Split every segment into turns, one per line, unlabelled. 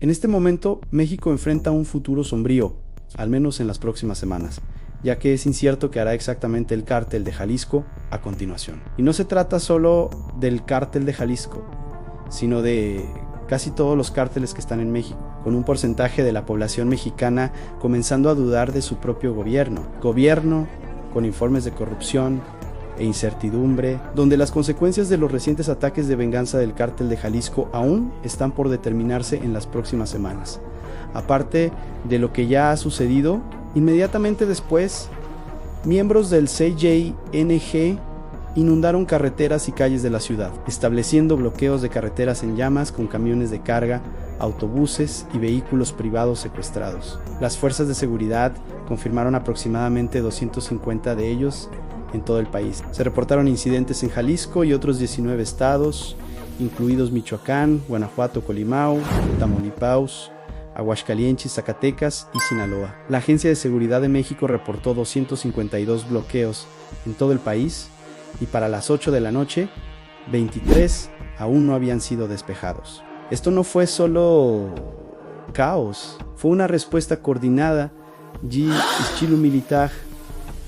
En este momento, México enfrenta un futuro sombrío, al menos en las próximas semanas, ya que es incierto qué hará exactamente el cártel de Jalisco a continuación. Y no se trata solo del cártel de Jalisco, sino de casi todos los cárteles que están en México, con un porcentaje de la población mexicana comenzando a dudar de su propio gobierno con informes de corrupción e incertidumbre, donde las consecuencias de los recientes ataques de venganza del cártel de Jalisco aún están por determinarse en las próximas semanas. Aparte de lo que ya ha sucedido, inmediatamente después, miembros del CJNG inundaron carreteras y calles de la ciudad, estableciendo bloqueos de carreteras en llamas con camiones de carga, autobuses y vehículos privados secuestrados. Las fuerzas de seguridad confirmaron aproximadamente 250 de ellos en todo el país. Se reportaron incidentes en Jalisco y otros 19 estados, incluidos Michoacán, Guanajuato, Colimao, Tamaulipas, Aguascalientes, Zacatecas y Sinaloa. La Agencia de Seguridad de México reportó 252 bloqueos en todo el país y para las 8 de la noche, 23 aún no habían sido despejados. Esto no fue solo caos, fue una respuesta coordinada y estilo militar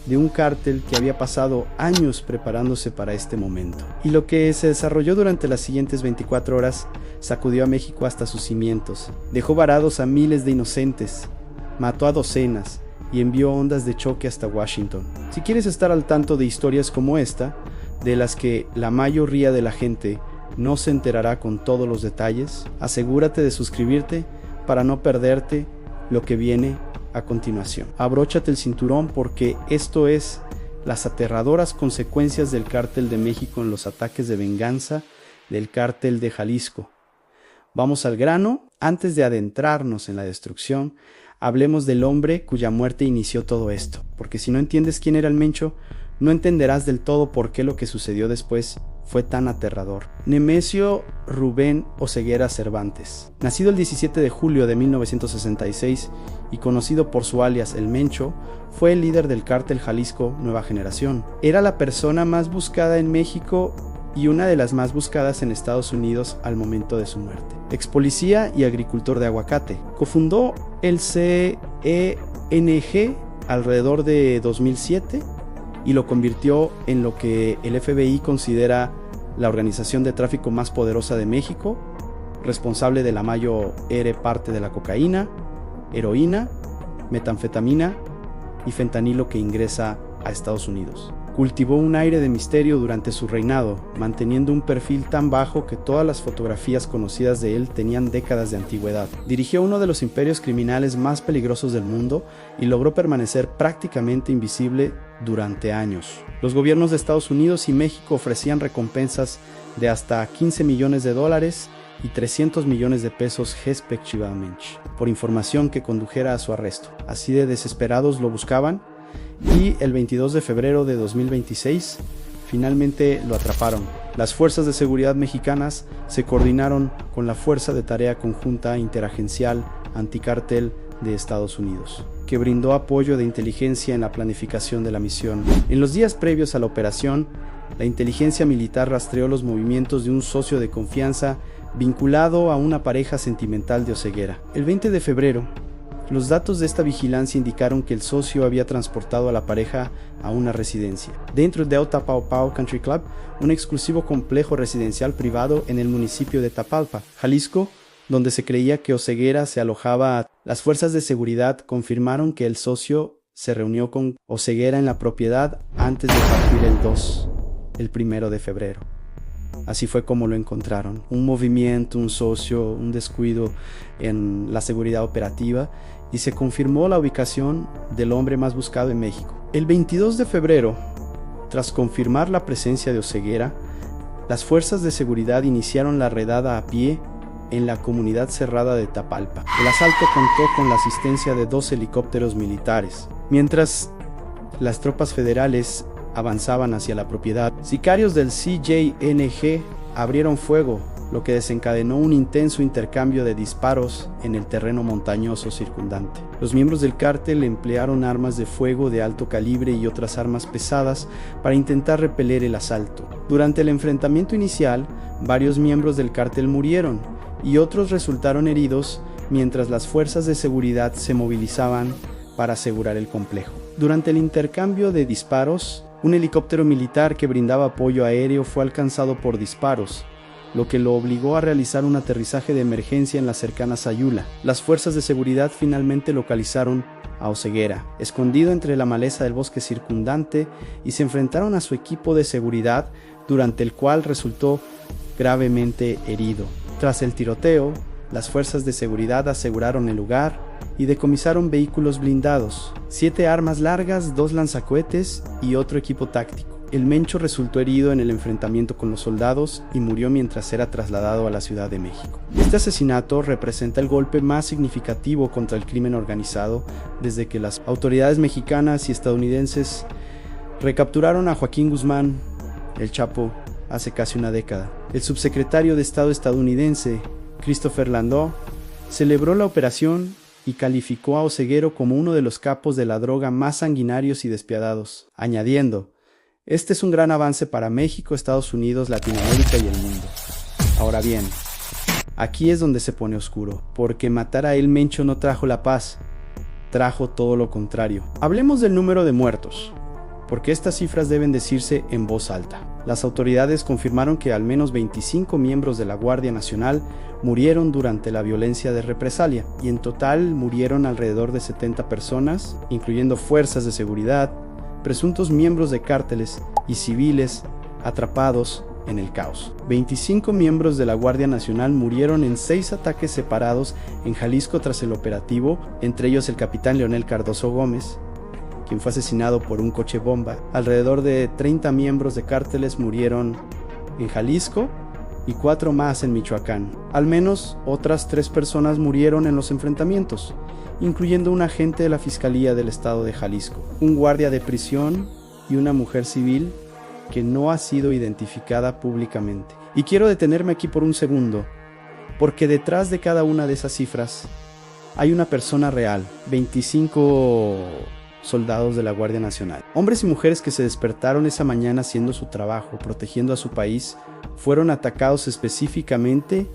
de un cártel que había pasado años preparándose para este momento. Y lo que se desarrolló durante las siguientes 24 horas sacudió a México hasta sus cimientos, dejó varados a miles de inocentes, mató a docenas y envió ondas de choque hasta Washington. Si quieres estar al tanto de historias como esta, de las que la mayoría de la gente no se enterará con todos los detalles, asegúrate de suscribirte para no perderte lo que viene a continuación. Abróchate el cinturón porque esto es las aterradoras consecuencias del cártel de México en los ataques de venganza del cártel de Jalisco. Vamos al grano. Antes de adentrarnos en la destrucción, hablemos del hombre cuya muerte inició todo esto, porque si no entiendes quién era el Mencho, no entenderás del todo por qué lo que sucedió después fue tan aterrador. Nemesio Rubén Oseguera Cervantes, nacido el 17 de julio de 1966 y conocido por su alias El Mencho, fue el líder del cártel Jalisco Nueva Generación. Era la persona más buscada en México y una de las más buscadas en Estados Unidos al momento de su muerte. Ex policía y agricultor de aguacate. Cofundó el CENG alrededor de 2007 y lo convirtió en lo que el FBI considera la organización de tráfico más poderosa de México, responsable de la mayor parte de la cocaína, heroína, metanfetamina y fentanilo que ingresa a Estados Unidos. Cultivó un aire de misterio durante su reinado, manteniendo un perfil tan bajo que todas las fotografías conocidas de él tenían décadas de antigüedad. Dirigió uno de los imperios criminales más peligrosos del mundo y logró permanecer prácticamente invisible durante años. Los gobiernos de Estados Unidos y México ofrecían recompensas de hasta $15 millones y 300 millones de pesos respectivamente por información que condujera a su arresto. Así de desesperados lo buscaban, y el 22 de febrero de 2026 finalmente lo atraparon. Las fuerzas de seguridad mexicanas se coordinaron con la Fuerza de Tarea Conjunta Interagencial Anticartel de Estados Unidos, que brindó apoyo de inteligencia en la planificación de la misión. En los días previos a la operación, la inteligencia militar rastreó los movimientos de un socio de confianza vinculado a una pareja sentimental de Oseguera. El 20 de febrero, los datos de esta vigilancia indicaron que el socio había transportado a la pareja a una residencia dentro de Otapao Country Club, un exclusivo complejo residencial privado en el municipio de Tapalpa, Jalisco, donde se creía que Oseguera se alojaba. Las fuerzas de seguridad confirmaron que el socio se reunió con Oseguera en la propiedad antes de partir el 1 de febrero. Así fue como lo encontraron. Un movimiento, un socio, un descuido en la seguridad operativa, y se confirmó la ubicación del hombre más buscado en México. El 22 de febrero, tras confirmar la presencia de Oseguera, las fuerzas de seguridad iniciaron la redada a pie en la comunidad cerrada de Tapalpa. El asalto contó con la asistencia de 2 helicópteros militares. Mientras las tropas federales avanzaban hacia la propiedad, sicarios del CJNG abrieron fuego, lo que desencadenó un intenso intercambio de disparos en el terreno montañoso circundante. Los miembros del cártel emplearon armas de fuego de alto calibre y otras armas pesadas para intentar repeler el asalto. Durante el enfrentamiento inicial, varios miembros del cártel murieron y otros resultaron heridos mientras las fuerzas de seguridad se movilizaban para asegurar el complejo. Durante el intercambio de disparos, un helicóptero militar que brindaba apoyo aéreo fue alcanzado por disparos, lo que lo obligó a realizar un aterrizaje de emergencia en la cercana Sayula. Las fuerzas de seguridad finalmente localizaron a Oseguera, escondido entre la maleza del bosque circundante, y se enfrentaron a su equipo de seguridad, durante el cual resultó gravemente herido. Tras el tiroteo, las fuerzas de seguridad aseguraron el lugar y decomisaron vehículos blindados, 7 armas largas, 2 lanzacohetes y otro equipo táctico. El Mencho resultó herido en el enfrentamiento con los soldados y murió mientras era trasladado a la Ciudad de México. Este asesinato representa el golpe más significativo contra el crimen organizado desde que las autoridades mexicanas y estadounidenses recapturaron a Joaquín Guzmán, el Chapo, hace casi una década. El subsecretario de Estado estadounidense, Christopher Landau, celebró la operación y calificó a Oseguera como uno de los capos de la droga más sanguinarios y despiadados, añadiendo: "Este es un gran avance para México, Estados Unidos, Latinoamérica y el mundo". Ahora bien, aquí es donde se pone oscuro, porque matar a El Mencho no trajo la paz, trajo todo lo contrario. Hablemos del número de muertos, porque estas cifras deben decirse en voz alta. Las autoridades confirmaron que al menos 25 miembros de la Guardia Nacional murieron durante la violencia de represalia, y en total murieron alrededor de 70 personas, incluyendo fuerzas de seguridad, presuntos miembros de cárteles y civiles atrapados en el caos. 25 miembros de la Guardia Nacional murieron en 6 ataques separados en Jalisco tras el operativo, entre ellos el capitán Leonel Cardoso Gómez, quien fue asesinado por un coche bomba. Alrededor de 30 miembros de cárteles murieron en Jalisco y 4 más en Michoacán. Al menos otras 3 personas murieron en los enfrentamientos, incluyendo un agente de la Fiscalía del Estado de Jalisco, un guardia de prisión y una mujer civil que no ha sido identificada públicamente. Y quiero detenerme aquí por un segundo, porque detrás de cada una de esas cifras hay una persona real. 25 soldados de la Guardia Nacional, hombres y mujeres que se despertaron esa mañana haciendo su trabajo, protegiendo a su país, fueron atacados específicamente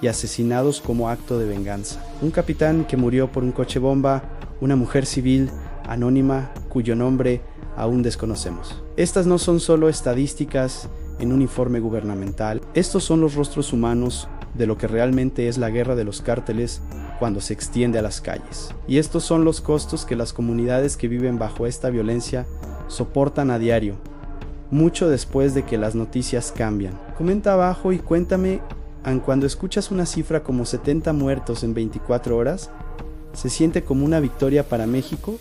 y asesinados como acto de venganza. Un capitán que murió por un coche bomba, una mujer civil anónima cuyo nombre aún desconocemos. Estas no son solo estadísticas en un informe gubernamental, estos son los rostros humanos de lo que realmente es la guerra de los cárteles cuando se extiende a las calles. Y estos son los costos que las comunidades que viven bajo esta violencia soportan a diario, mucho después de que las noticias cambian. Comenta abajo y cuéntame, cuando escuchas una cifra como 70 muertos en 24 horas, ¿se siente como una victoria para México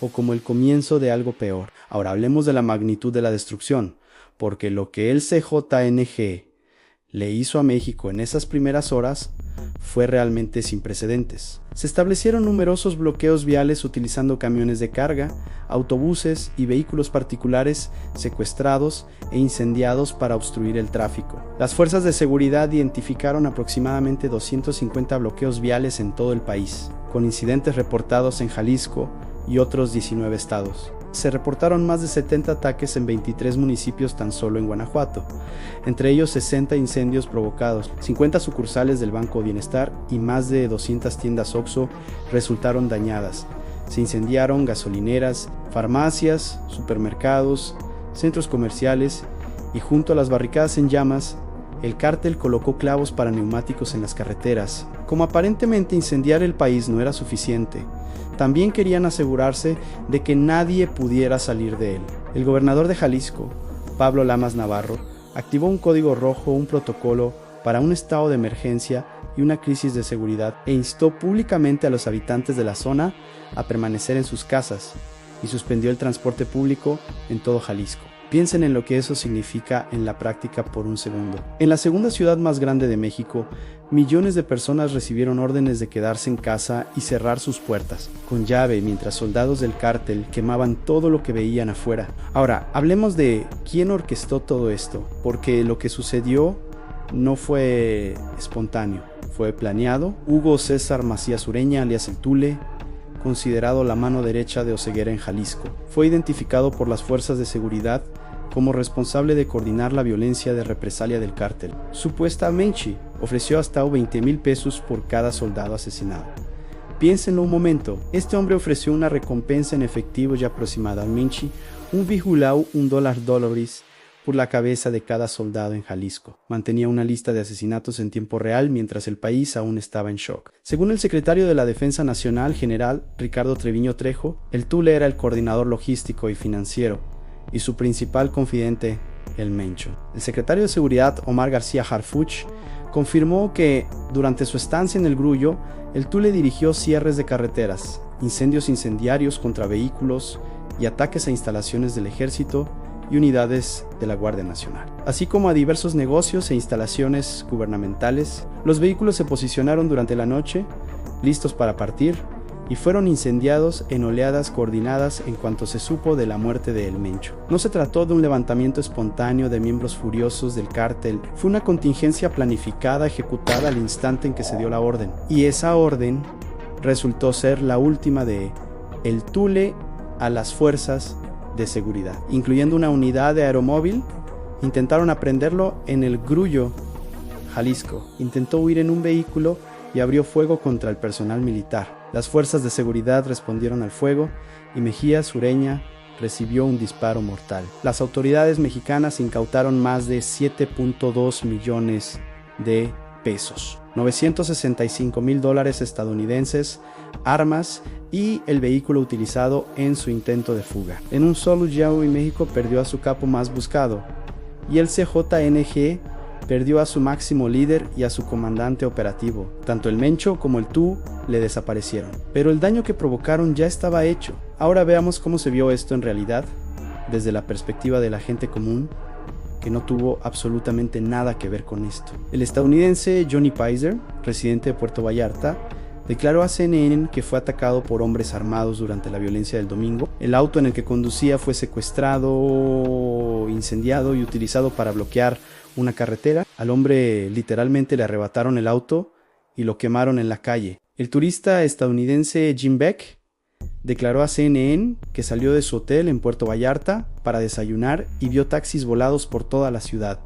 o como el comienzo de algo peor? Ahora hablemos de la magnitud de la destrucción, porque lo que el CJNG le hizo a México en esas primeras horas fue realmente sin precedentes. Se establecieron numerosos bloqueos viales utilizando camiones de carga, autobuses y vehículos particulares secuestrados e incendiados para obstruir el tráfico. Las fuerzas de seguridad identificaron aproximadamente 250 bloqueos viales en todo el país, con incidentes reportados en Jalisco y otros 19 estados. Se reportaron más de 70 ataques en 23 municipios tan solo en Guanajuato, entre ellos 60 incendios provocados, 50 sucursales del Banco Bienestar y más de 200 tiendas Oxxo resultaron dañadas. Se incendiaron gasolineras, farmacias, supermercados, centros comerciales y junto a las barricadas en llamas, el cártel colocó clavos para neumáticos en las carreteras. Como aparentemente incendiar el país no era suficiente, también querían asegurarse de que nadie pudiera salir de él. El gobernador de Jalisco, Pablo Lamas Navarro, activó un código rojo, un protocolo para un estado de emergencia y una crisis de seguridad, e instó públicamente a los habitantes de la zona a permanecer en sus casas y suspendió el transporte público en todo Jalisco. Piensen en lo que eso significa en la práctica por un segundo. En la segunda ciudad más grande de México, millones de personas recibieron órdenes de quedarse en casa y cerrar sus puertas con llave mientras soldados del cártel quemaban todo lo que veían afuera. Ahora, hablemos de quién orquestó todo esto, porque lo que sucedió no fue espontáneo, fue planeado. Hugo César Macías Ureña, alias El Tule, considerado la mano derecha de Oseguera en Jalisco, fue identificado por las fuerzas de seguridad como responsable de coordinar la violencia de represalia del cártel. Supuestamente, ofreció hasta 20,000 pesos por cada soldado asesinado. Piénsenlo un momento, este hombre ofreció una recompensa en efectivo de aproximadamente $1,1 por la cabeza de cada soldado en Jalisco. Mantenía una lista de asesinatos en tiempo real mientras el país aún estaba en shock. Según el secretario de la Defensa Nacional, general Ricardo Treviño Trejo, el Tule era el coordinador logístico y financiero, y su principal confidente, el Mencho. El secretario de Seguridad, Omar García Harfuch, confirmó que, durante su estancia en el Grullo, el Tule dirigió cierres de carreteras, incendios incendiarios contra vehículos y ataques a instalaciones del ejército y unidades de la Guardia Nacional, así como a diversos negocios e instalaciones gubernamentales. Los vehículos se posicionaron durante la noche, listos para partir, y fueron incendiados en oleadas coordinadas en cuanto se supo de la muerte de El Mencho. No se trató de un levantamiento espontáneo de miembros furiosos del cártel, fue una contingencia planificada ejecutada al instante en que se dio la orden, y esa orden resultó ser la última de el Tule a las fuerzas de seguridad, incluyendo una unidad de aeromóvil. Intentaron aprenderlo en el Grullo, Jalisco. Intentó huir en un vehículo y abrió fuego contra el personal militar. Las fuerzas de seguridad respondieron al fuego y Mejía Sureña recibió un disparo mortal. Las autoridades mexicanas incautaron más de 7.2 millones de pesos, $965,000 estadounidenses, armas y el vehículo utilizado en su intento de fuga. En un solo día, México perdió a su capo más buscado y el CJNG perdió a su máximo líder y a su comandante operativo. Tanto el Mencho como el Tú le desaparecieron. Pero el daño que provocaron ya estaba hecho. Ahora veamos cómo se vio esto en realidad, desde la perspectiva de la gente común, que no tuvo absolutamente nada que ver con esto. El estadounidense Johnny Pizer, residente de Puerto Vallarta, declaró a CNN que fue atacado por hombres armados durante la violencia del domingo. El auto en el que conducía fue secuestrado, incendiado y utilizado para bloquear una carretera. Al hombre literalmente le arrebataron el auto y lo quemaron en la calle. El turista estadounidense Jim Beck declaró a CNN que salió de su hotel en Puerto Vallarta para desayunar y vio taxis volados por toda la ciudad,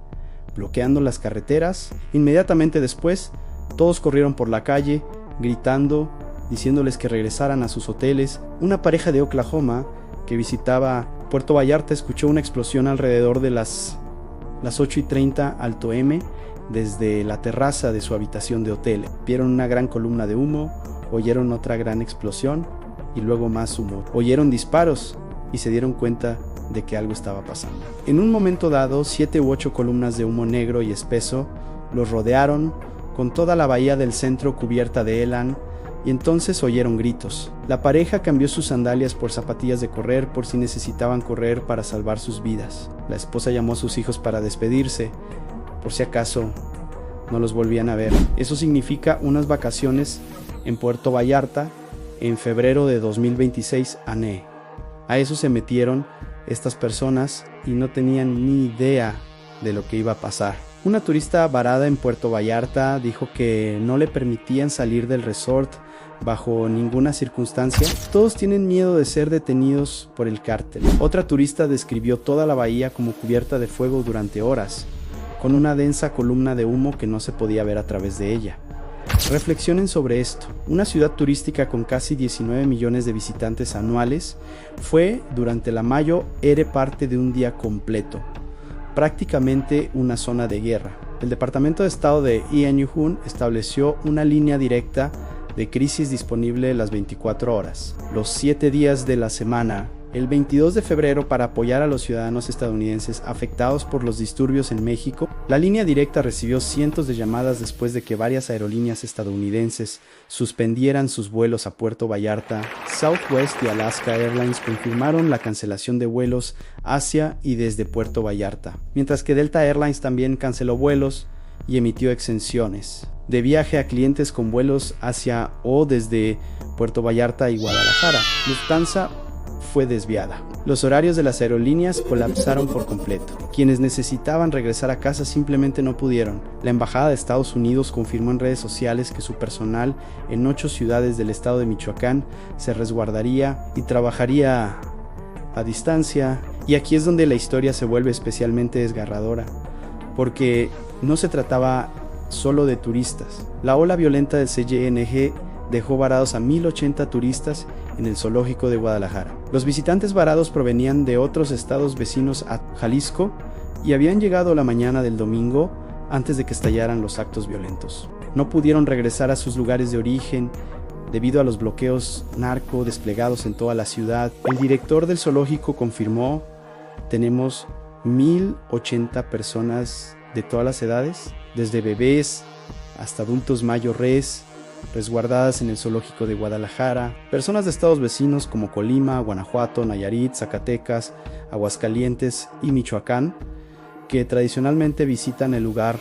bloqueando las carreteras. Inmediatamente después, todos corrieron por la calle, gritando, diciéndoles que regresaran a sus hoteles. Una pareja de Oklahoma que visitaba Puerto Vallarta escuchó una explosión alrededor de las 8:30 Alto M desde la terraza de su habitación de hotel. Vieron una gran columna de humo, oyeron otra gran explosión y luego más humo. Oyeron disparos y se dieron cuenta de que algo estaba pasando. En un momento dado, 7 u 8 columnas de humo negro y espeso los rodearon, con toda la bahía del centro cubierta de elan, y entonces oyeron gritos. La pareja cambió sus sandalias por zapatillas de correr por si necesitaban correr para salvar sus vidas. La esposa llamó a sus hijos para despedirse, por si acaso no los volvían a ver. Eso significa unas vacaciones en Puerto Vallarta en febrero de 2026 ANE. A eso se metieron estas personas y no tenían ni idea de lo que iba a pasar. Una turista varada en Puerto Vallarta dijo que no le permitían salir del resort bajo ninguna circunstancia. Todos tienen miedo de ser detenidos por el cártel. Otra turista describió toda la bahía como cubierta de fuego durante horas, con una densa columna de humo que no se podía ver a través de ella. Reflexionen sobre esto. Una ciudad turística con casi 19 millones de visitantes anuales fue, durante la mayo, era parte de un día completo, prácticamente una zona de guerra. El Departamento de Estado de Ianyuhun estableció una línea directa de crisis disponible las 24 horas, los 7 días de la semana, el 22 de febrero para apoyar a los ciudadanos estadounidenses afectados por los disturbios en México. La línea directa recibió cientos de llamadas después de que varias aerolíneas estadounidenses suspendieran sus vuelos a Puerto Vallarta. Southwest y Alaska Airlines confirmaron la cancelación de vuelos hacia y desde Puerto Vallarta, mientras que Delta Airlines también canceló vuelos y emitió exenciones de viaje a clientes con vuelos hacia o desde Puerto Vallarta y Guadalajara. Lufthansa fue desviada. Los horarios de las aerolíneas colapsaron por completo. Quienes necesitaban regresar a casa simplemente no pudieron. La Embajada de Estados Unidos confirmó en redes sociales que su personal en 8 ciudades del estado de Michoacán se resguardaría y trabajaría a distancia. Y aquí es donde la historia se vuelve especialmente desgarradora, porque no se trataba solo de turistas. La ola violenta del CYNG dejó varados a 1080 turistas en el zoológico de Guadalajara. Los visitantes varados provenían de otros estados vecinos a Jalisco y habían llegado la mañana del domingo antes de que estallaran los actos violentos. No pudieron regresar a sus lugares de origen debido a los bloqueos narco desplegados en toda la ciudad. El director del zoológico confirmó: tenemos 1080 personas de todas las edades, desde bebés hasta adultos mayores, resguardadas en el zoológico de Guadalajara. Personas de estados vecinos como Colima, Guanajuato, Nayarit, Zacatecas, Aguascalientes y Michoacán, que tradicionalmente visitan el lugar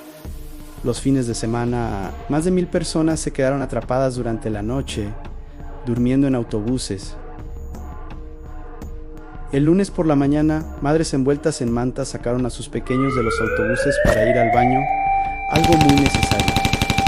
los fines de semana. Más de 1000 personas se quedaron atrapadas durante la noche, durmiendo en autobuses. El lunes por la mañana, madres envueltas en mantas sacaron a sus pequeños de los autobuses para ir al baño, algo muy necesario,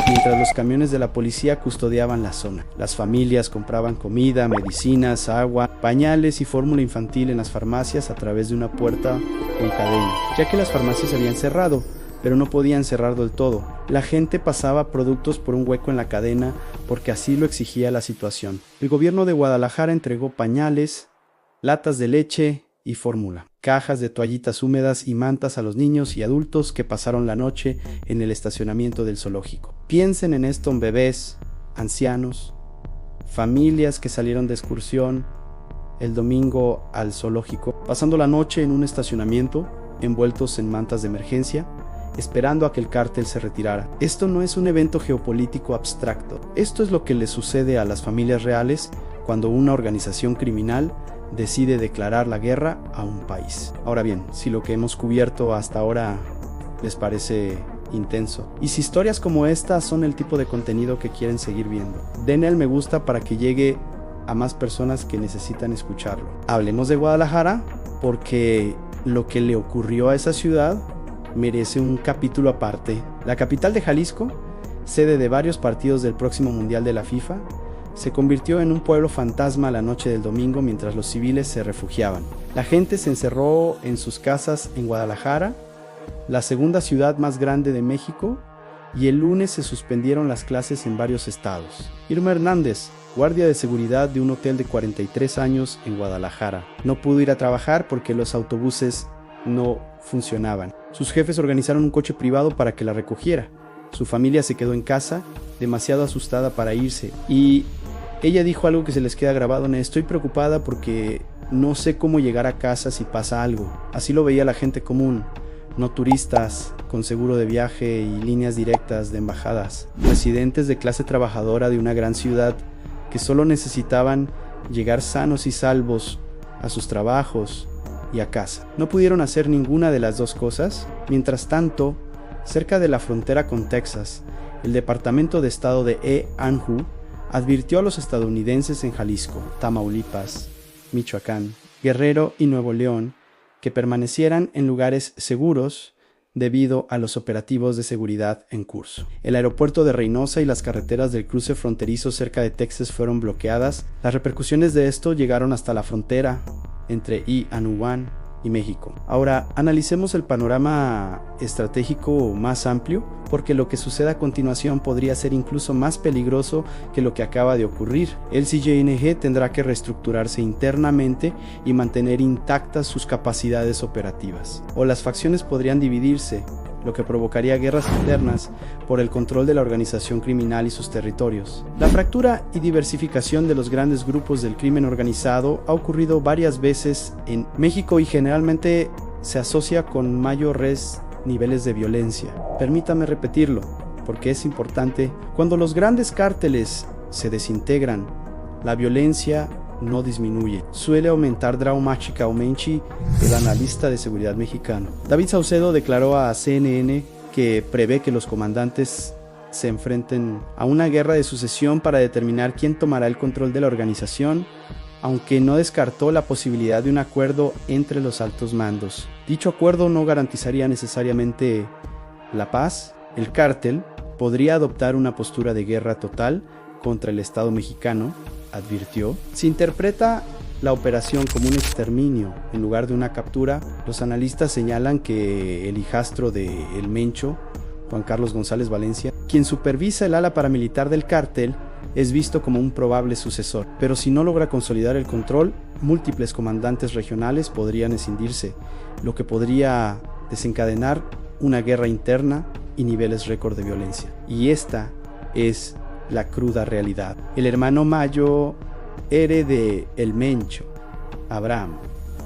mientras los camiones de la policía custodiaban la zona. Las familias compraban comida, medicinas, agua, pañales y fórmula infantil en las farmacias a través de una puerta con cadena, ya que las farmacias habían cerrado, pero no podían cerrar del todo. La gente pasaba productos por un hueco en la cadena porque así lo exigía la situación. El gobierno de Guadalajara entregó pañales, latas de leche y fórmula, cajas de toallitas húmedas y mantas a los niños y adultos que pasaron la noche en el estacionamiento del zoológico. Piensen en esto en bebés, ancianos, familias que salieron de excursión el domingo al zoológico, pasando la noche en un estacionamiento, envueltos en mantas de emergencia, esperando a que el cártel se retirara. Esto no es un evento geopolítico abstracto. Esto es lo que le sucede a las familias reales cuando una organización criminal decide declarar la guerra a un país. Ahora bien, si lo que hemos cubierto hasta ahora les parece intenso, y si historias como esta son el tipo de contenido que quieren seguir viendo, denle al me gusta para que llegue a más personas que necesitan escucharlo. Hablemos de Guadalajara porque lo que le ocurrió a esa ciudad merece un capítulo aparte. La capital de Jalisco, sede de varios partidos del próximo Mundial de la FIFA, se convirtió en un pueblo fantasma la noche del domingo mientras los civiles se refugiaban. La gente se encerró en sus casas en Guadalajara, la segunda ciudad más grande de México, y el lunes se suspendieron las clases en varios estados. Irma Hernández, guardia de seguridad de un hotel de 43 años en Guadalajara, no pudo ir a trabajar porque los autobuses no funcionaban. Sus jefes organizaron un coche privado para que la recogiera. Su familia se quedó en casa, demasiado asustada para irse, y ella dijo algo que se les queda grabado: estoy preocupada porque no sé cómo llegar a casa si pasa algo. Así lo veía la gente común, no turistas con seguro de viaje y líneas directas de embajadas, residentes de clase trabajadora de una gran ciudad que solo necesitaban llegar sanos y salvos a sus trabajos y a casa. No pudieron hacer ninguna de las dos cosas. Mientras tanto, cerca de la frontera con Texas, el Departamento de Estado de Anhu advirtió a los estadounidenses en Jalisco, Tamaulipas, Michoacán, Guerrero y Nuevo León que permanecieran en lugares seguros debido a los operativos de seguridad en curso. El aeropuerto de Reynosa y las carreteras del cruce fronterizo cerca de Texas fueron bloqueadas. Las repercusiones de esto llegaron hasta la frontera entre Anuán y México. Ahora, analicemos el panorama estratégico más amplio, porque lo que suceda a continuación podría ser incluso más peligroso que lo que acaba de ocurrir. El CYNG tendrá que reestructurarse internamente y mantener intactas sus capacidades operativas. O las facciones podrían dividirse, lo que provocaría guerras internas por el control de la organización criminal y sus territorios. La fractura y diversificación de los grandes grupos del crimen organizado ha ocurrido varias veces en México y generalmente se asocia con mayores niveles de violencia. Permítame repetirlo, porque es importante. Cuando los grandes cárteles se desintegran, la violencia no disminuye. Suele aumentar dramáticamente, el analista de seguridad mexicano. David Saucedo declaró a CNN que prevé que los comandantes se enfrenten a una guerra de sucesión para determinar quién tomará el control de la organización, aunque no descartó la posibilidad de un acuerdo entre los altos mandos. Dicho acuerdo no garantizaría necesariamente la paz. El cártel podría adoptar una postura de guerra total contra el Estado mexicano, advirtió. Si interpreta la operación como un exterminio en lugar de una captura, los analistas señalan que el hijastro de El Mencho Juan Carlos González Valencia, quien supervisa el ala paramilitar del cártel, es visto como un probable sucesor. Pero si no logra consolidar el control, múltiples comandantes regionales podrían escindirse, lo que podría desencadenar una guerra interna y niveles récord de violencia. Y esta es la cruda realidad. El hermano Mayo de El Mencho, Abraham,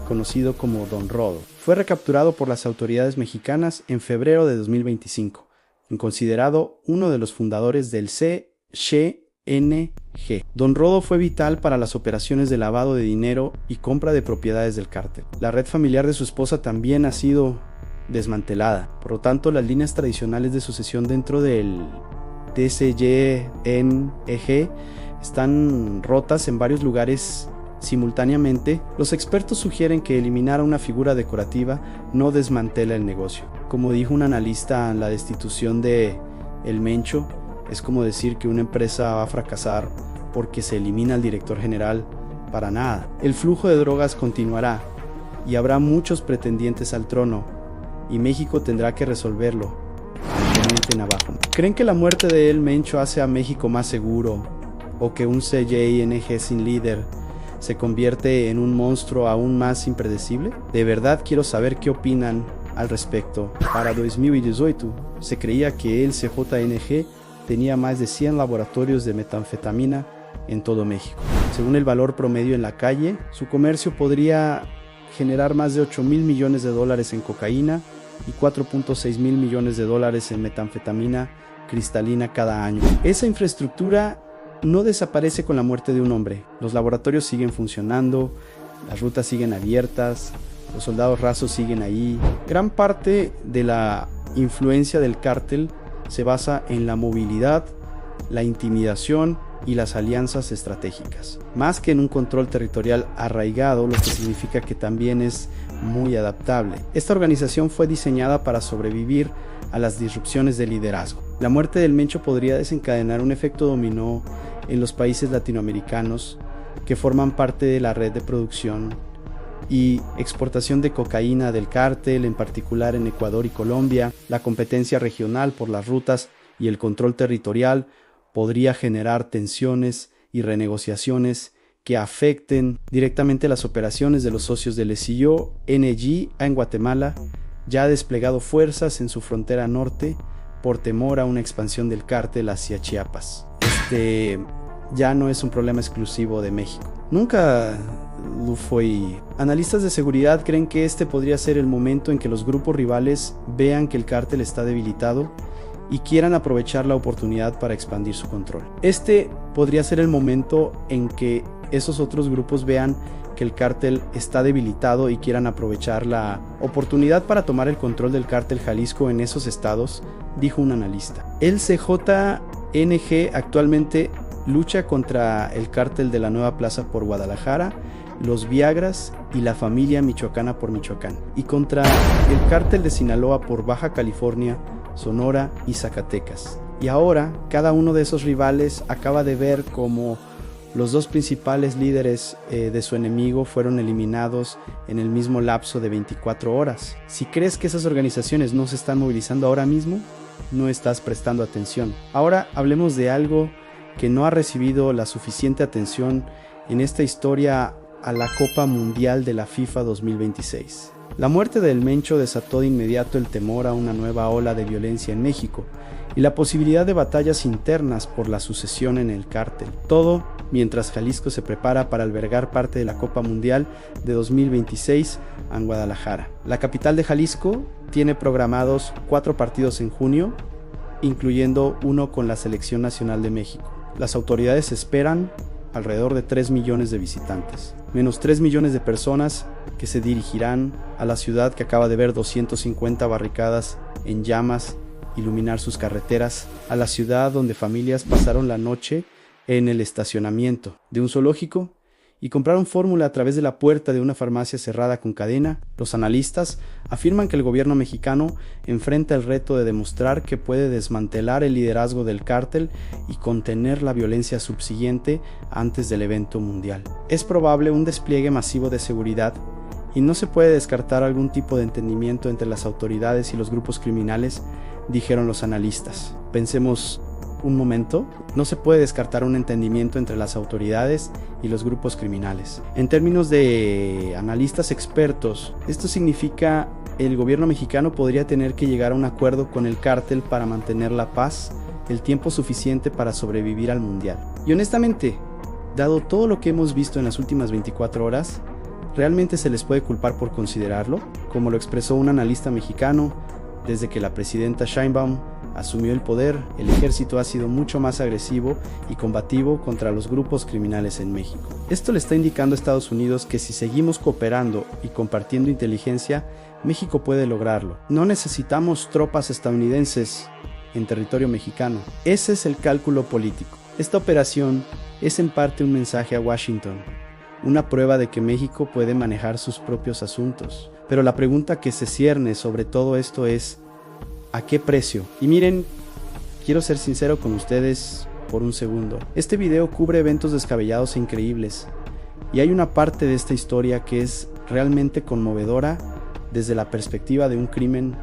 conocido como Don Rodo, fue recapturado por las autoridades mexicanas en febrero de 2025, considerado uno de los fundadores del CNG. Don Rodo fue vital para las operaciones de lavado de dinero y compra de propiedades del cártel. La red familiar de su esposa también ha sido desmantelada. Por lo tanto, las líneas tradicionales de sucesión dentro del CNG están rotas en varios lugares simultáneamente. Los expertos sugieren que eliminar a una figura decorativa no desmantela el negocio. Como dijo un analista, la destitución de El Mencho es como decir que una empresa va a fracasar porque se elimina al director general. Para nada. El flujo de drogas continuará y habrá muchos pretendientes al trono y México tendrá que resolverlo. Abajo. ¿Creen que la muerte de El Mencho hace a México más seguro o que un CNG sin líder se convierte en un monstruo aún más impredecible? De verdad quiero saber qué opinan al respecto. Para 2018 se creía que el CJNG tenía más de 100 laboratorios de metanfetamina en todo México. Según el valor promedio en la calle, su comercio podría generar más de 8,000 millones de dólares en cocaína y 4,6 mil millones de dólares en metanfetamina cristalina cada año. Esa infraestructura no desaparece con la muerte de un hombre. Los laboratorios siguen funcionando, las rutas siguen abiertas, los soldados rasos siguen ahí. Gran parte de la influencia del cártel se basa en la movilidad, la intimidación y las alianzas estratégicas, más que en un control territorial arraigado, lo que significa que también es muy adaptable. Esta organización fue diseñada para sobrevivir a las disrupciones de liderazgo. La muerte del Mencho podría desencadenar un efecto dominó en los países latinoamericanos que forman parte de la red de producción y exportación de cocaína del cártel, en particular en Ecuador y Colombia. La competencia regional por las rutas y el control territorial podría generar tensiones y renegociaciones que afecten directamente las operaciones de los socios del CNG en Guatemala. Ya ha desplegado fuerzas en su frontera norte por temor a una expansión del cártel hacia Chiapas. Ya no es un problema exclusivo de México. Nunca lo fue. Analistas de seguridad creen que este podría ser el momento en que los grupos rivales vean que el cártel está debilitado y quieran aprovechar la oportunidad para expandir su control. Este podría ser el momento en que esos otros grupos vean que el cártel está debilitado y quieran aprovechar la oportunidad para tomar el control del cártel Jalisco en esos estados, dijo un analista. El CJNG actualmente lucha contra el cártel de la Nueva Plaza por Guadalajara, los Viagras y la familia michoacana por Michoacán, y contra el cártel de Sinaloa por Baja California, Sonora y Zacatecas. Y ahora cada uno de esos rivales acaba de ver cómo los dos principales líderes de su enemigo fueron eliminados en el mismo lapso de 24 horas. Si crees que esas organizaciones no se están movilizando ahora mismo, no estás prestando atención. Ahora hablemos de algo que no ha recibido la suficiente atención en esta historia a la Copa Mundial de la FIFA 2026. La muerte del Mencho desató de inmediato el temor a una nueva ola de violencia en México y la posibilidad de batallas internas por la sucesión en el cártel. Todo mientras Jalisco se prepara para albergar parte de la Copa Mundial de 2026 en Guadalajara. La capital de Jalisco tiene programados 4 partidos en junio, incluyendo uno con la Selección Nacional de México. Las autoridades esperan alrededor de 3 millones de visitantes, menos 3 millones de personas que se dirigirán a la ciudad que acaba de ver 250 barricadas en llamas iluminar sus carreteras, a la ciudad donde familias pasaron la noche en el estacionamiento de un zoológico y compraron fórmula a través de la puerta de una farmacia cerrada con cadena. Los analistas afirman que el gobierno mexicano enfrenta el reto de demostrar que puede desmantelar el liderazgo del cártel y contener la violencia subsiguiente antes del evento mundial. Es probable un despliegue masivo de seguridad y no se puede descartar algún tipo de entendimiento entre las autoridades y los grupos criminales dijeron los analistas. Pensemos un momento, no se puede descartar un entendimiento entre las autoridades y los grupos criminales. En términos de analistas expertos, esto significa el gobierno mexicano podría tener que llegar a un acuerdo con el cártel para mantener la paz el tiempo suficiente para sobrevivir al mundial. Y honestamente, dado todo lo que hemos visto en las últimas 24 horas, ¿realmente se les puede culpar por considerarlo? Como lo expresó un analista mexicano, desde que la presidenta Sheinbaum asumió el poder, el ejército ha sido mucho más agresivo y combativo contra los grupos criminales en México. Esto le está indicando a Estados Unidos que si seguimos cooperando y compartiendo inteligencia, México puede lograrlo. No necesitamos tropas estadounidenses en territorio mexicano. Ese es el cálculo político. Esta operación es en parte un mensaje a Washington, una prueba de que México puede manejar sus propios asuntos. Pero la pregunta que se cierne sobre todo esto es, ¿a qué precio? Y miren, quiero ser sincero con ustedes por un segundo. Este video cubre eventos descabellados e increíbles, y hay una parte de esta historia que es realmente conmovedora desde la perspectiva de un crimen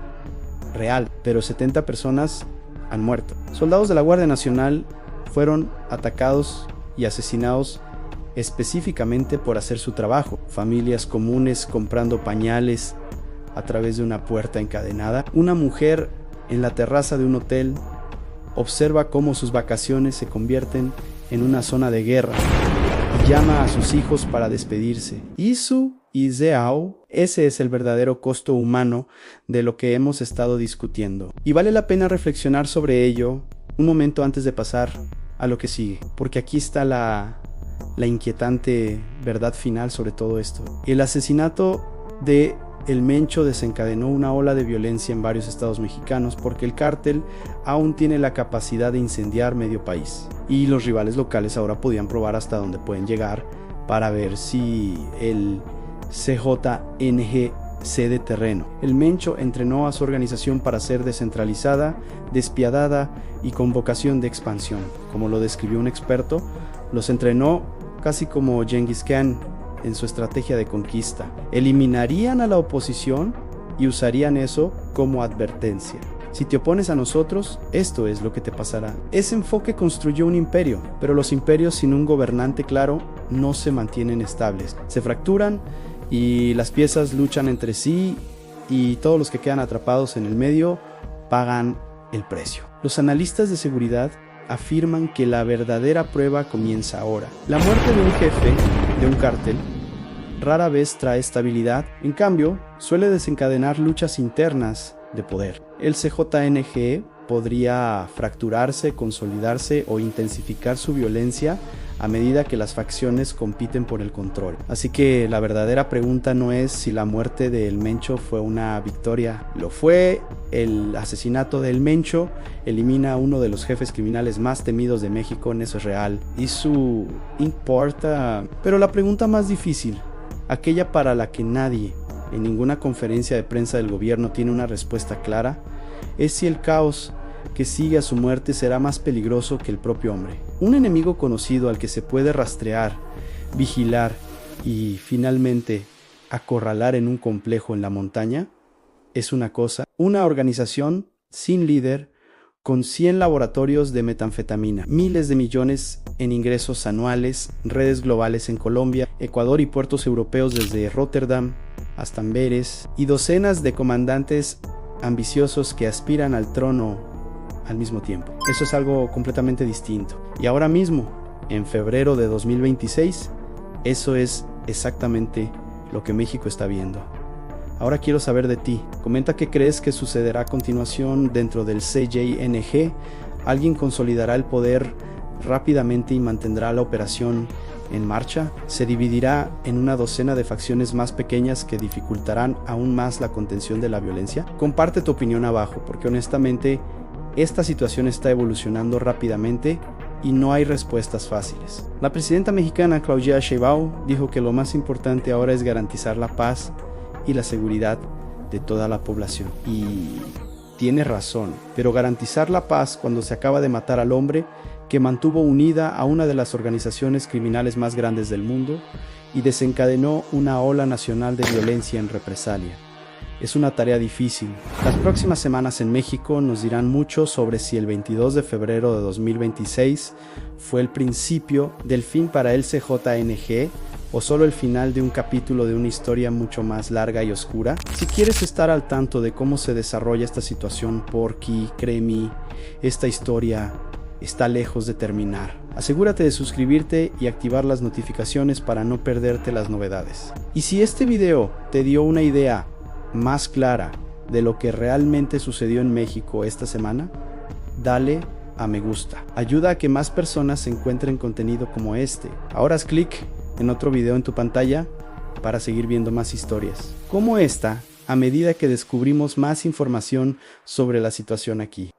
real, pero 70 personas han muerto. Soldados de la Guardia Nacional fueron atacados y asesinados específicamente por hacer su trabajo. Familias comunes comprando pañales a través de una puerta encadenada. Una mujer en la terraza de un hotel observa cómo sus vacaciones se convierten en una zona de guerra y llama a sus hijos para despedirse. Isu y Zeao, ese es el verdadero costo humano de lo que hemos estado discutiendo. Y vale la pena reflexionar sobre ello un momento antes de pasar a lo que sigue, porque aquí está la inquietante verdad final sobre todo esto. El asesinato de El Mencho desencadenó una ola de violencia en varios estados mexicanos porque el cártel aún tiene la capacidad de incendiar medio país. Y los rivales locales ahora podían probar hasta dónde pueden llegar para ver si el CJNG cede terreno. El Mencho entrenó a su organización para ser descentralizada, despiadada y con vocación de expansión. Como lo describió un experto, los entrenó casi como Genghis Khan en su estrategia de conquista. Eliminarían a la oposición y usarían eso como advertencia. Si te opones a nosotros, esto es lo que te pasará. Ese enfoque construyó un imperio, pero los imperios sin un gobernante claro no se mantienen estables. Se fracturan y las piezas luchan entre sí y todos los que quedan atrapados en el medio pagan el precio. Los analistas de seguridad afirman que la verdadera prueba comienza ahora. La muerte de un jefe de un cártel rara vez trae estabilidad, en cambio, suele desencadenar luchas internas de poder. El CJNG podría fracturarse, consolidarse o intensificar su violencia a medida que las facciones compiten por el control. Así que la verdadera pregunta no es si la muerte de El Mencho fue una victoria. Lo fue. El asesinato de El Mencho elimina a uno de los jefes criminales más temidos de México, en eso es real. Y su importa. Pero la pregunta más difícil, aquella para la que nadie en ninguna conferencia de prensa del gobierno tiene una respuesta clara, es si el caos que sigue a su muerte será más peligroso que el propio hombre. Un enemigo conocido al que se puede rastrear, vigilar y finalmente acorralar en un complejo en la montaña es una cosa, una organización sin líder con 100 laboratorios de metanfetamina, miles de millones en ingresos anuales, redes globales en Colombia, Ecuador y puertos europeos desde Rotterdam hasta Amberes, y docenas de comandantes ambiciosos que aspiran al trono al mismo tiempo. Eso es algo completamente distinto. Y ahora mismo, en febrero de 2026, eso es exactamente lo que México está viendo. Ahora quiero saber de ti. Comenta qué crees que sucederá a continuación dentro del CJNG. ¿Alguien consolidará el poder rápidamente y mantendrá la operación en marcha? ¿Se dividirá en una docena de facciones más pequeñas que dificultarán aún más la contención de la violencia? Comparte tu opinión abajo, porque honestamente esta situación está evolucionando rápidamente y no hay respuestas fáciles. La presidenta mexicana Claudia Sheinbaum dijo que lo más importante ahora es garantizar la paz y la seguridad de toda la población. Y tiene razón, pero garantizar la paz cuando se acaba de matar al hombre que mantuvo unida a una de las organizaciones criminales más grandes del mundo y desencadenó una ola nacional de violencia en represalia. Es una tarea difícil. Las próximas semanas en México nos dirán mucho sobre si el 22 de febrero de 2026 fue el principio del fin para el CJNG o solo el final de un capítulo de una historia mucho más larga y oscura. Si quieres estar al tanto de cómo se desarrolla esta situación, Porky, créeme, esta historia está lejos de terminar. Asegúrate de suscribirte y activar las notificaciones para no perderte las novedades. Y si este video te dio una idea más clara de lo que realmente sucedió en México esta semana, dale a me gusta. Ayuda a que más personas encuentren contenido como este. Ahora haz clic en otro video en tu pantalla para seguir viendo más historias como esta a medida que descubrimos más información sobre la situación aquí.